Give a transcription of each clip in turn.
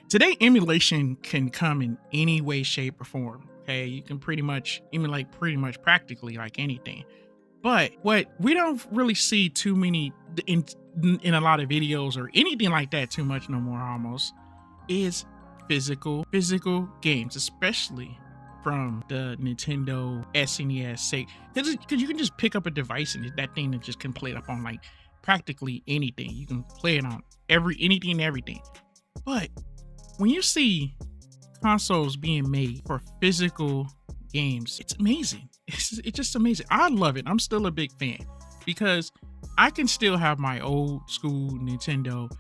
Today, emulation can come in any way, shape, or form. Okay, you can pretty much emulate pretty much practically like anything. But what we don't really see too many in a lot of videos or anything like that too much no more almost is physical games, especially from the Nintendo SNES. Say, because you can just pick up a device and that thing and just can play it up on like practically anything. You can play it on anything and everything. But when you see consoles being made for physical games, it's amazing. It's just amazing. I love it. I'm still a big fan because I can still have my old school Nintendo,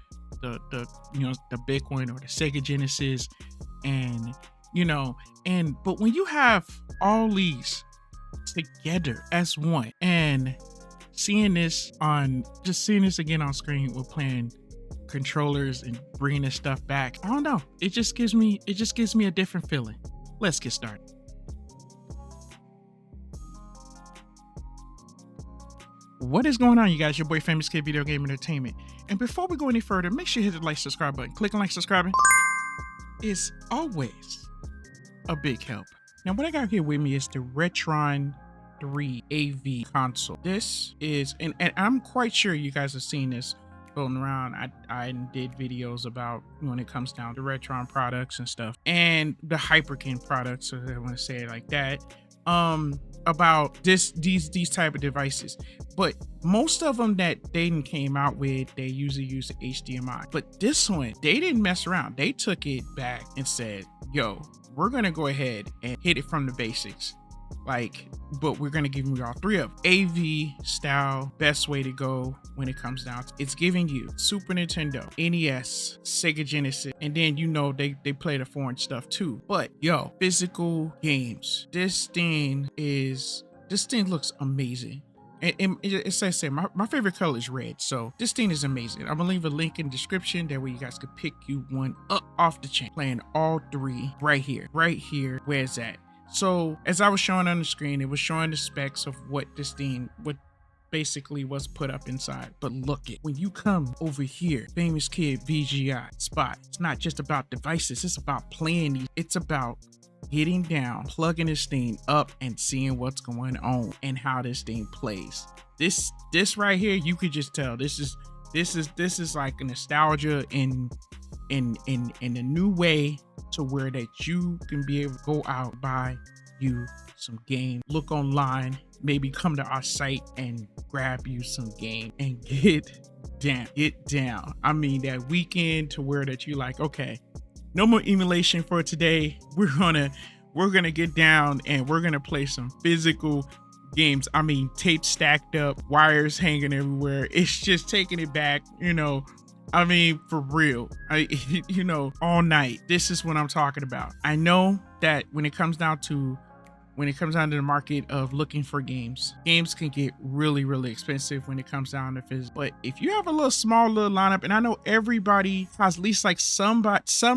the the big one or the Sega Genesis, and but when you have all these together as one and seeing this again on screen with playing controllers and bringing this stuff back, I don't know, it just gives me a different feeling. Let's get started. What is going on, you guys? Your boy Famous Kid Video Game Entertainment, and before we go any further, make sure you hit the like, subscribe button. Clicking like, subscribing is always a big help. Now what I got here with me is the RetroN 3 AV console. This is and I'm quite sure you guys have seen this floating around. I did videos about when it comes down to RetroN products and stuff, and the hyperkin products, so I want to say it like that, about these type of devices. But most of them that they came out with, they usually use the HDMI. But this one, they didn't mess around. They took it back and said, yo, we're gonna go ahead and hit it from the basics. But we're gonna give you all three of them. AV style, best way to go when it comes down to it's giving you Super Nintendo, NES, Sega Genesis, and then they play the foreign stuff too. But yo, physical games. This thing looks amazing. And it says my favorite color is red, so this thing is amazing. I'm gonna leave a link in the description, that way you guys could pick you one up off the chain. Playing all three right here. Where's that? So as I was showing on the screen, it was showing the specs of what basically was put up inside. But look it, when you come over here, Famous Kid VGI spot, it's not just about devices, it's about playing these. It's about getting down, plugging this thing up and seeing what's going on and how this thing plays. This right here, you could just tell this is like a nostalgia in a new way, to where that you can be able to go out, buy you some game, look online, maybe come to our site and grab you some game and get down. I mean, that weekend to where that you like, okay, no more emulation for today. We're gonna get down and we're gonna play some physical games. I mean, tape stacked up, wires hanging everywhere. It's just taking it back, I mean, for real, all night. This is what I'm talking about. I know that when it comes down to the market of looking for games can get really, really expensive when it comes down to physics. But if you have a small lineup, and I know everybody has at least like some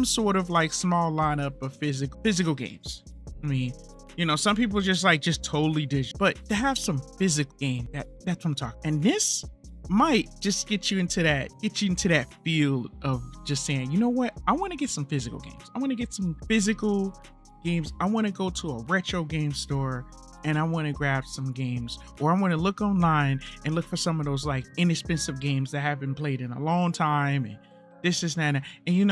sort of like small lineup of physical games. I mean, some people just totally digital, but to have some physical game, that's what I'm talking. And this might just get you into that field of just saying, you know what, I want to get some physical games. I want to get some physical games. I want to go to a retro game store and I want to grab some games, or I want to look online and look for some of those like inexpensive games that haven't played in a long time, and this is that, and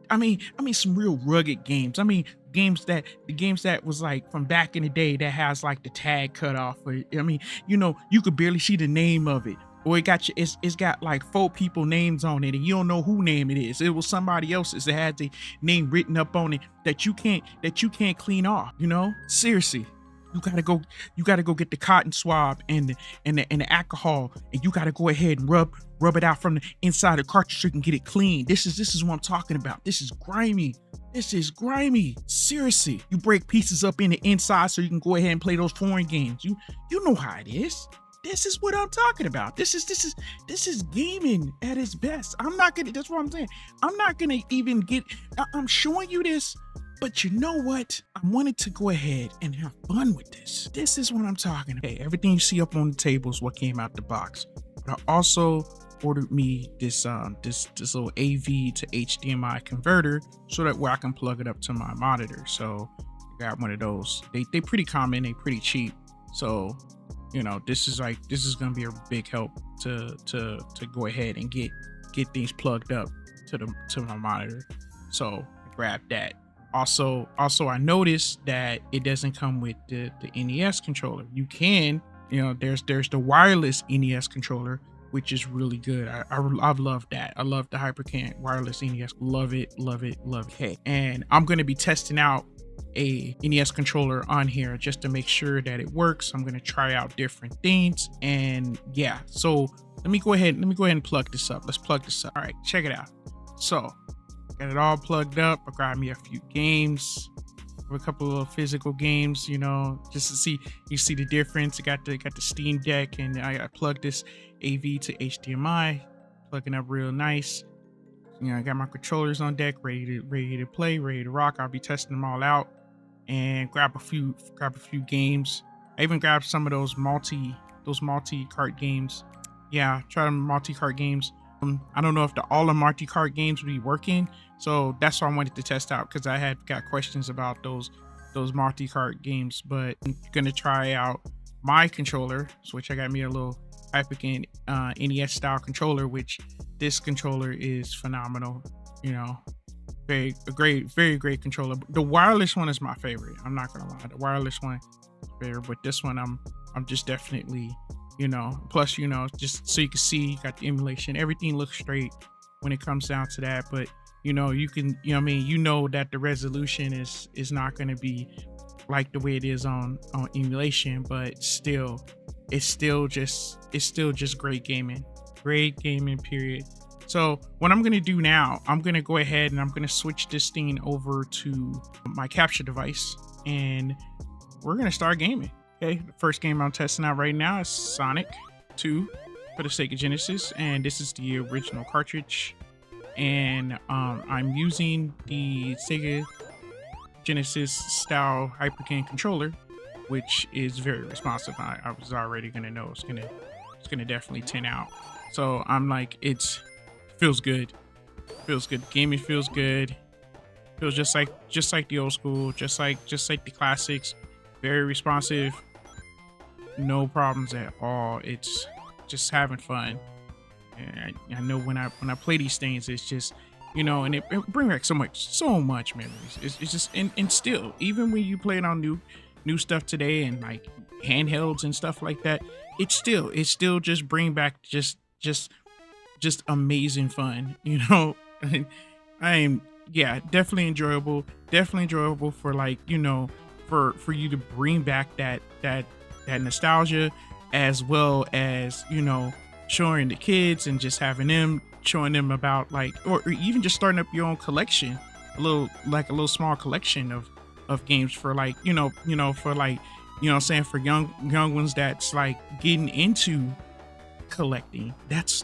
I mean some real rugged games. I mean the games that was like from back in the day that has like the tag cut off, or you could barely see the name of it. Or it's got like 4 people names on it and you don't know who name it is. It was somebody else's that had the name written up on it that you can't clean off, Seriously. You gotta go get the cotton swab and the alcohol, and you gotta go ahead and rub it out from the inside of the cartridge so you can get it clean. This is what I'm talking about. This is grimy. Seriously. You break pieces up in the inside so you can go ahead and play those foreign games. You know how it is. This is what I'm talking about. This is gaming at its best. That's what I'm saying. I'm not gonna even I'm showing you this, but you know what? I wanted to go ahead and have fun with this. This is what I'm talking about. Hey, everything you see up on the table is what came out the box. But I also ordered me this this little AV to HDMI converter so that where I can plug it up to my monitor. So I got one of those. They pretty common, they pretty cheap. So, you know, this is gonna be a big help to go ahead and get things plugged up to my monitor. So grab that. Also, I noticed that it doesn't come with the NES controller. You can, you know, there's the wireless NES controller, which is really good. I've loved that. I love the hyperkin wireless NES. Love it. Okay, and I'm gonna be testing out a NES controller on here just to make sure that it works. I'm gonna try out different things, and yeah. So let me go ahead and plug this up. Let's plug this up. All right, check it out. So got it all plugged up. I grabbed me a few games, a couple of physical games, you know, just to see the difference. I got the Steam Deck, and I plugged this AV to HDMI, plugging up real nice. You know, I got my controllers on deck, ready to play, ready to rock. I'll be testing them all out and grab a few games. I even grabbed some of those multi-cart games. Yeah, try them multi-cart games. I don't know if all the multi-cart games will be working, so that's why I wanted to test out, because I had got questions about those multi-cart games. But I'm gonna try out my controller, which I got me a little hyperkin NES style controller, which this controller is phenomenal. You know, very great controller. The wireless one is my favorite. I'm not gonna lie, the wireless one is favorite, but this one I'm just definitely, you know, plus, you know, just so you can see, you got the emulation, everything looks straight when it comes down to that. But you know, you can, you know what I mean, you know that the resolution is not going to be like the way it is on emulation, but still it's still just great gaming period. So what I'm going to do now, I'm going to go ahead and I'm going to switch this thing over to my capture device, and we're going to start gaming. Okay, the first game I'm testing out right now is Sonic 2 for the Sega Genesis, and this is the original cartridge. And I'm using the Sega Genesis style hyperkin controller, which is very responsive. I was already gonna know it's gonna definitely 10 out. So I'm like, feels good. Gaming feels good. Feels just like the old school, just like the classics. Very responsive. No problems at all. It's just having fun. And I know when I play these things, it's just, you know, and it brings back so much memories. It's just, and still, even when you play it on new stuff today and like handhelds and stuff like that, it still just bring back just amazing fun, you know. Definitely enjoyable for, like, you know, for you to bring back that nostalgia, as well as, you know, showing the kids and just showing them about, like, or even just starting up your own collection, a little small collection of games for, like, you know, for, like, you know what I'm saying, for young ones that's like getting into collecting. That's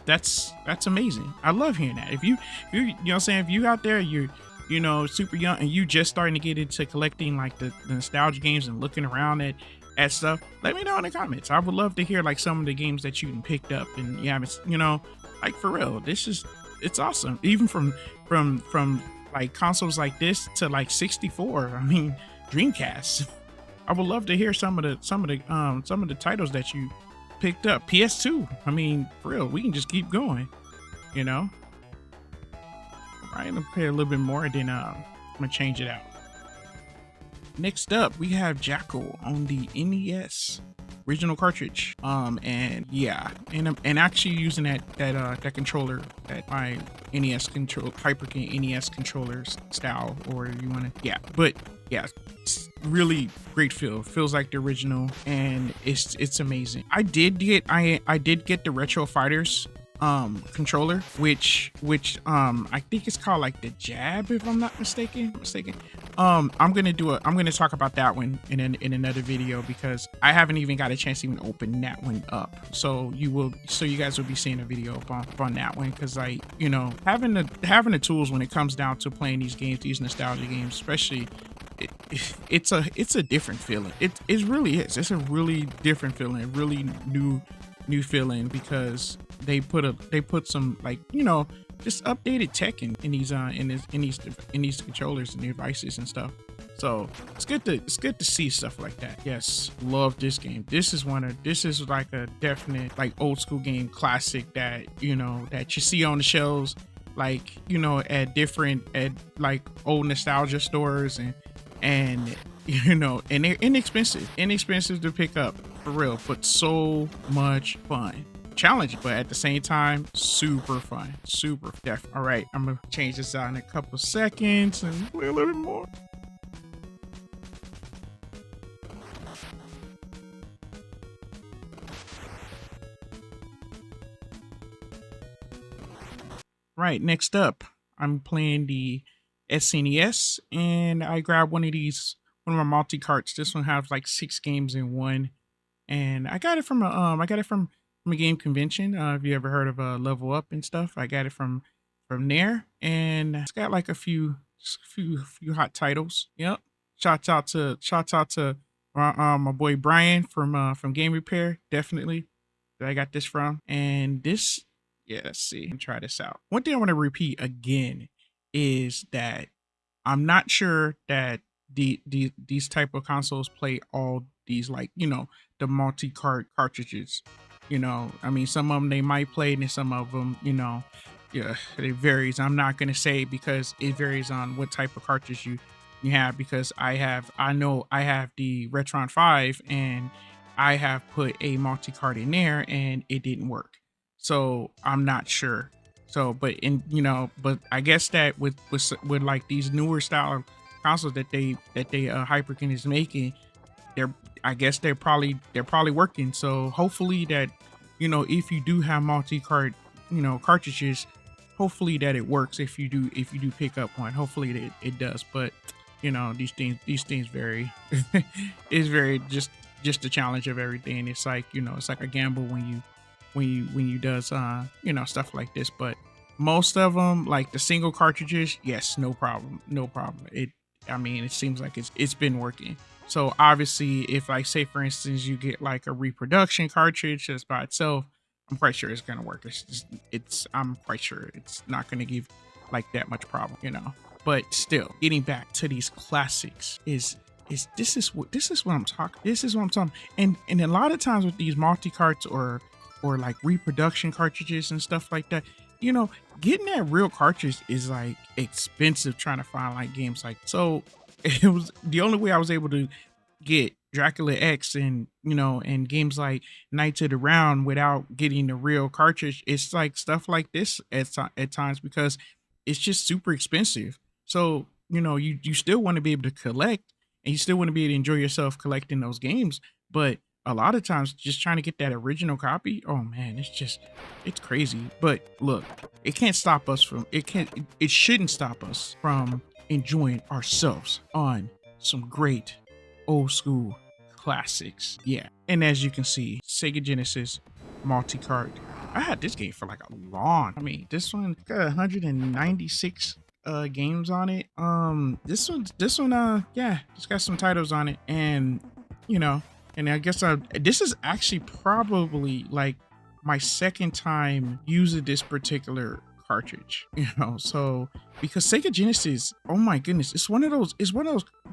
amazing. I love hearing that. If you know what I'm saying, if you out there, you're, you know, super young and you just starting to get into collecting, like the nostalgia games and looking around at stuff, let me know in the comments. I would love to hear like some of the games that you picked up and you haven't, you know, like, for real. It's awesome. Even from like consoles like this to like 64. I mean, Dreamcast. I would love to hear some of the titles that you picked up. PS2. I mean, for real, we can just keep going, you know. All right, I'm gonna play a little bit more, and then I'm gonna change it out. Next up, we have Jackal on the NES original cartridge. And yeah, and actually using that controller, that my NES control, hyperkin NES controller style, or you want to, but it's really great feel. Feels like the original, and it's amazing. I did get the Retro Fighters controller, which I think it's called like the Jab, if I'm not mistaken. I'm gonna talk about that one in another video, because I haven't even got a chance to even open that one up. So you guys will be seeing a video up on that one, because, like, you know, having the tools when it comes down to playing these games, these nostalgia games especially, it's a different feeling. It really is. It's a really different feeling, really new new feeling because they put some, like, just updated tech in these in these controllers and devices and stuff. So it's good to see stuff like that. Yes, love this game. This is like a definite, like, old school game classic that that you see on the shelves, like, at like old nostalgia stores, and and they're inexpensive to pick up, for real, but so much fun. Challenging, but at the same time, super fun. Super def. All right, I'm gonna change this out in a couple seconds and play a little bit more. Right, next up, I'm playing the SNES, and I grabbed one of my multi carts. This one has like 6 games in one, and I got it from a game convention. Have you ever heard of Level Up and stuff? I got it from there, and it's got like a few hot titles. Yep. Shouts out to my boy Brian from Game Repair, definitely, that I got this from. And this, yeah, let's see and try this out. One thing I want to repeat again is that I'm not sure that these type of consoles play all these, like, the multi-cart cartridges. I mean, some of them they might play, and some of them, yeah, it varies. I'm not gonna say, because it varies on what type of cartridge you have, because I know I have the RetroN 5, and I have put a multi-cart in there and it didn't work. So I'm not sure. So, but I guess that with like these newer style consoles that they Hyperkin is making, they're I guess they're probably working. So hopefully that, if you do have multi-cart, cartridges, hopefully that it works. If you do pick up one, hopefully it does. But these things vary. It's very just the challenge of everything. It's like, it's like a gamble when you does stuff like this. But most of them, like the single cartridges, yes, no problem. I mean, it seems like it's been working. So obviously, if, like, say for instance, you get like a reproduction cartridge just by itself, I'm quite sure it's gonna work. I'm quite sure it's not gonna give like that much problem, But still, getting back to these classics is this is what I'm talking. This is what I'm talking. And a lot of times with these multi carts or like reproduction cartridges and stuff like that, getting that real cartridge is like expensive, trying to find like games like. So it was the only way I was able to get Dracula X and and games like Knights of the Round without getting the real cartridge. It's like stuff like this at times, because it's just super expensive. So you still want to be able to collect, and you still want to be able to enjoy yourself collecting those games, but a lot of times just trying to get that original copy, oh man, it's crazy. But look, it shouldn't stop us from enjoying ourselves on some great old school classics. Yeah. And as you can see, Sega Genesis multi-cart. I had this game for like a long. I mean, this one got 196 games on it. This one yeah, it's got some titles on it, and and I guess this is actually probably like my second time using this particular cartridge, so, because Sega Genesis, oh my goodness, it's one of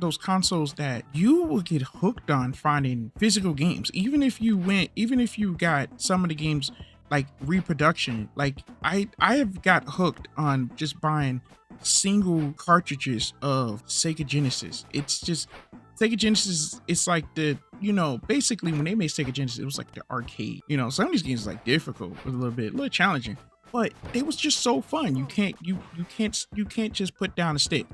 those consoles that you will get hooked on finding physical games, even if you got some of the games like reproduction. Like I have got hooked on just buying single cartridges of Sega Genesis. It's just Sega Genesis, it's like basically when they made Sega Genesis, it was like the arcade. Some of these games are like difficult, a little challenging, but it was just so fun. You can't just put down a stick.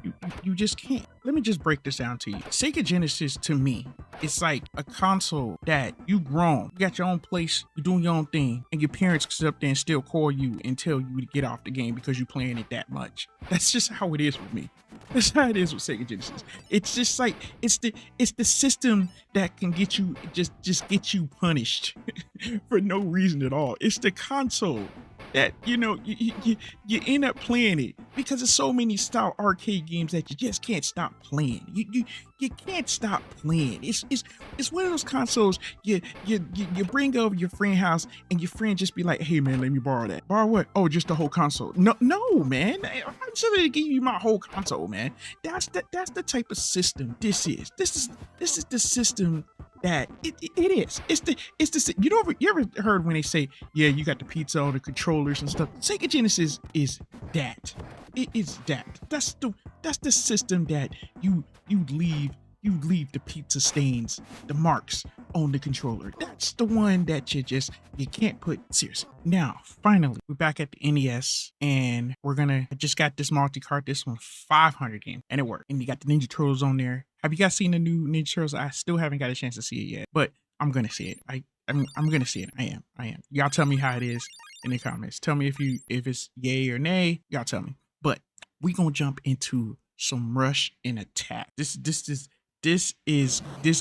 You just can't. Let me just break this down to you. Sega Genesis, to me, it's like a console that you grown. You got your own place, you're doing your own thing, and your parents sit up there and still call you and tell you to get off the game because you're playing it that much. That's just how it is with me. That's how it is with Sega Genesis. It's just like it's the system that can get you just get you punished for no reason at all. It's the console that you end up playing it because there's so many style arcade games that you just can't stop playing. You you can't stop playing. It's one of those consoles you bring over your friend house and your friend just be like, hey man, let me borrow that. Borrow what? Oh, just the whole console. No man. I'm just gonna give you my whole console, man. That's the type of system this is. This is the system that it is. It's the you ever heard when they say, yeah, you got the pizza on the controllers and stuff. Sega Genesis is that. It is that. That's the system that you leave the pizza stains, the marks on the controller. That's the one that you can't put seriously. Now, finally, we're back at the NES and I just got this multi-cart, this one 500 game, and it worked. And you got the Ninja Turtles on there. Have you guys seen the new Ninja Turtles? I still haven't got a chance to see it yet, but I'm gonna see it. I'm gonna see it. I am. Y'all tell me how it is in the comments. Tell me if it's yay or nay. Y'all tell me. But we gonna jump into some Rush and Attack. This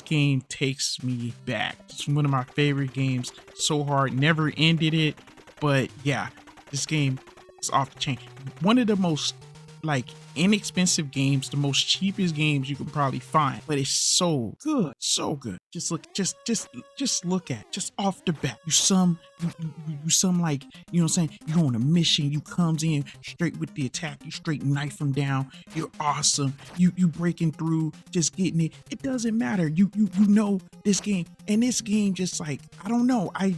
game takes me back. It's one of my favorite games. So hard, never ended it, but yeah, this game is off the chain. One of the most like inexpensive games, the most cheapest games you can probably find, but it's so good, so good. Just look at just off the bat. You some like, you know what I'm saying, you go on a mission, you comes in straight with the attack, you straight knife them down, you're awesome, you breaking through, just getting it. It doesn't matter. You know this game, and this game just like, I don't know, I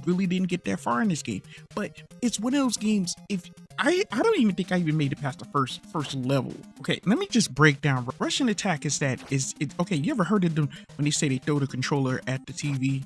really didn't get that far in this game, but it's one of those games. If I don't even think I even made it past the first level. Okay, let me just break down. Rush and Attack is okay. You ever heard of them when they say they throw the controller at the TV?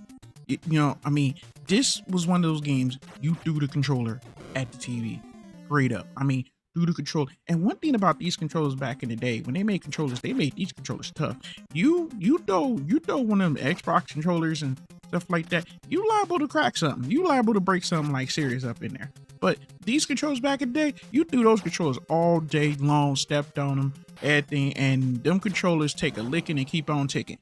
You know, I mean, this was one of those games you threw the controller at the TV, straight up. I mean, through the controller. And one thing about these controllers back in the day, when they made controllers, they made these controllers tough. You throw one of them Xbox controllers and stuff like that, you liable to crack something. You liable to break something like serious up in there. But these controllers back in the day, you threw those controllers all day long, stepped on them, everything, and them controllers take a licking and keep on ticking.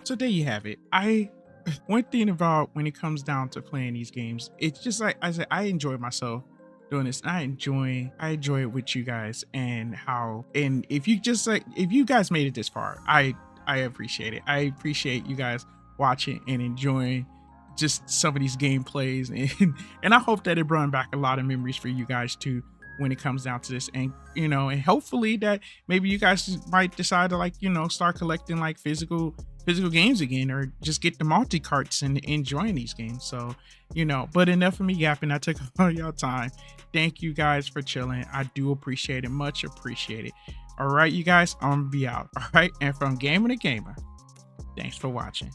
So there you have it. One thing about when it comes down to playing these games, it's just like I said, I enjoy myself doing this. I enjoy it with you guys, and if you guys made it this far, I appreciate it. I appreciate you guys watching and enjoying just some of these gameplays, and I hope that it brought back a lot of memories for you guys too when it comes down to this. And you know, and hopefully that maybe you guys might decide to, like, you know, start collecting like physical games again, or just get the multi-carts and enjoying these games. So, you know, but enough of me yapping. I took all y'all time. Thank you guys for chilling. I do appreciate it, much appreciated. All right, you guys, I'm gonna be out. All right, and from Gamer to Gamer, thanks for watching.